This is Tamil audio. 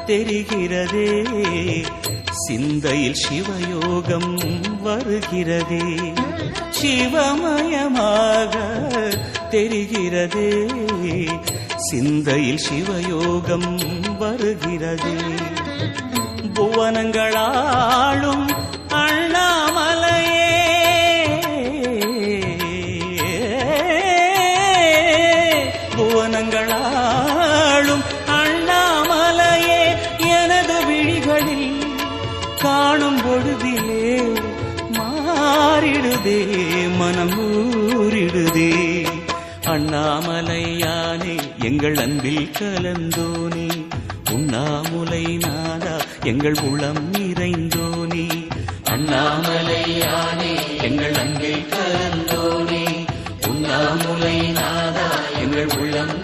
தெரிகிறதே, சிந்தையில் சிவயோகம் வருகிறதே, சிவமயமாக தெரிகிறதே, சிந்தையில் சிவயோகம் வருகிறதே. புவனங்களாளும் அண்ணாமலையே, புவனங்களாளும் அண்ணாமலையே, எனது விழிகளில் காணும் பொழுதிலே மாறிடுதே, மனம் ஊறிடுதே. அண்ணாமலையானே எங்கள் அன்பில் கலந்தோனே, உண்ணாமுலை நாதா எங்கள் உளம் நிறைந்தோனே. அண்ணாமலையானே எங்கள் அன்பில் கலந்தோனே, உண்ணாமுலை நாதா எங்கள் உள்ளம்